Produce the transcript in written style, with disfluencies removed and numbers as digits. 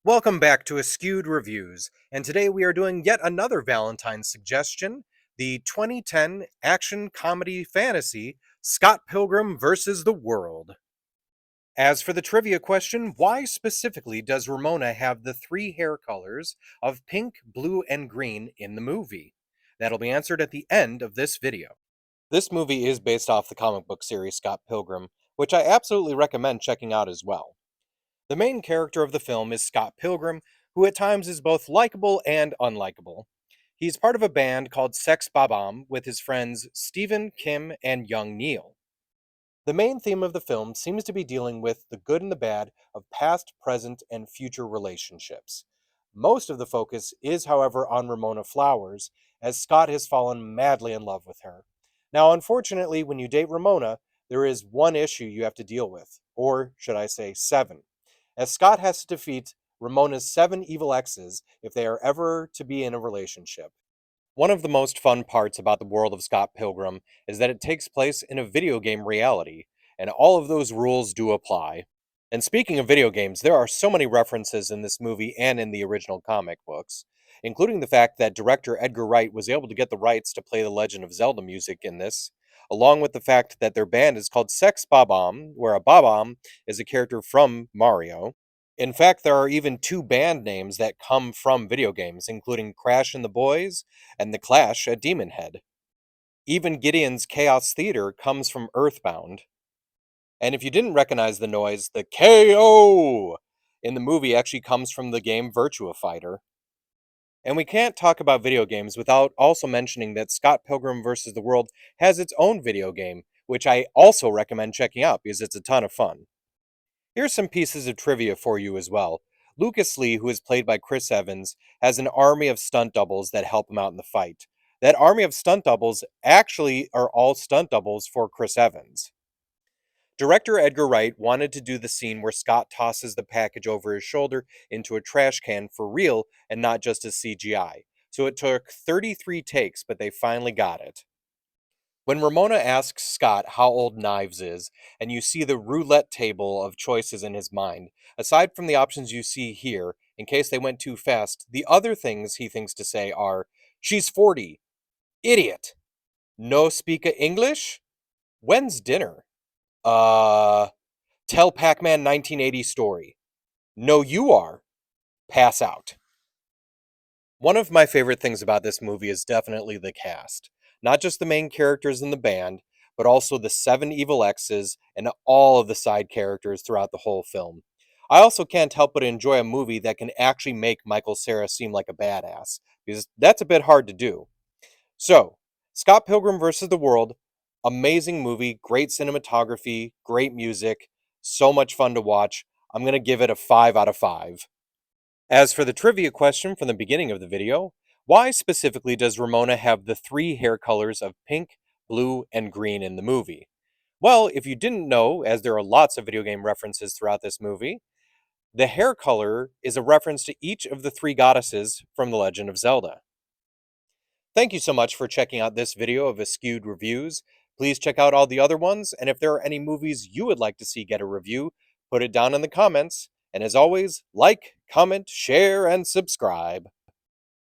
Welcome back to Askewed Reviews, and today we are doing yet another Valentine's suggestion, the 2010 action comedy fantasy Scott Pilgrim vs. the World. As for the trivia question, why specifically does Ramona have the three hair colors of pink, blue, and green in the movie? That'll be answered at the end of this video. This movie is based off the comic book series Scott Pilgrim, which I absolutely recommend checking out as well. The main character of the film is Scott Pilgrim, who at times is both likable and unlikable. He's part of a band called Sex Babam with his friends Stephen, Kim, and young Neil. The main theme of the film seems to be dealing with the good and the bad of past, present, and future relationships. Most of the focus is, however, on Ramona Flowers, as Scott has fallen madly in love with her. Now, unfortunately, when you date Ramona, there is one issue you have to deal with, or should I say, seven, as Scott has to defeat Ramona's seven evil exes if they are ever to be in a relationship. One of the most fun parts about the world of Scott Pilgrim is that it takes place in a video game reality, and all of those rules do apply. And speaking of video games, there are so many references in this movie and in the original comic books, including the fact that director Edgar Wright was able to get the rights to play the Legend of Zelda music in this, along with the fact that their band is called Sex Babam, where a Babam is a character from Mario. In fact, there are even two band names that come from video games, including Crash and the Boys and The Clash at Demon Head. Even Gideon's Chaos Theater comes from Earthbound. And if you didn't recognize the noise, the KO in the movie actually comes from the game Virtua Fighter. And we can't talk about video games without also mentioning that Scott Pilgrim vs. the World has its own video game, which I also recommend checking out because it's a ton of fun. Here's some pieces of trivia for you as well. Lucas Lee, who is played by Chris Evans, has an army of stunt doubles that help him out in the fight. That army of stunt doubles actually are all stunt doubles for Chris Evans. Director Edgar Wright wanted to do the scene where Scott tosses the package over his shoulder into a trash can for real and not just as CGI. So it took 33 takes, but they finally got it. When Ramona asks Scott how old Knives is, and you see the roulette table of choices in his mind, aside from the options you see here, in case they went too fast, the other things he thinks to say are, "She's 40. Idiot. No speaka English? When's dinner? Uh, Tell Pac-Man 1980 story. No, you are. Pass out." One of my favorite things about this movie is definitely the cast. Not just the main characters in the band, but also the seven evil exes and all of the side characters throughout the whole film. I also can't help but enjoy a movie that can actually make Michael Cera seem like a badass, because that's a bit hard to do. So, Scott Pilgrim vs. the World, amazing movie, great cinematography, great music, so much fun to watch. I'm going to give it a 5 out of 5. As for the trivia question from the beginning of the video, why specifically does Ramona have the three hair colors of pink, blue, and green in the movie? Well, if you didn't know, as there are lots of video game references throughout this movie, the hair color is a reference to each of the three goddesses from The Legend of Zelda. Thank you so much for checking out this video of Askewed Reviews. Please check out all the other ones, and if there are any movies you would like to see get a review, put it down in the comments. And as always, like, comment, share, and subscribe.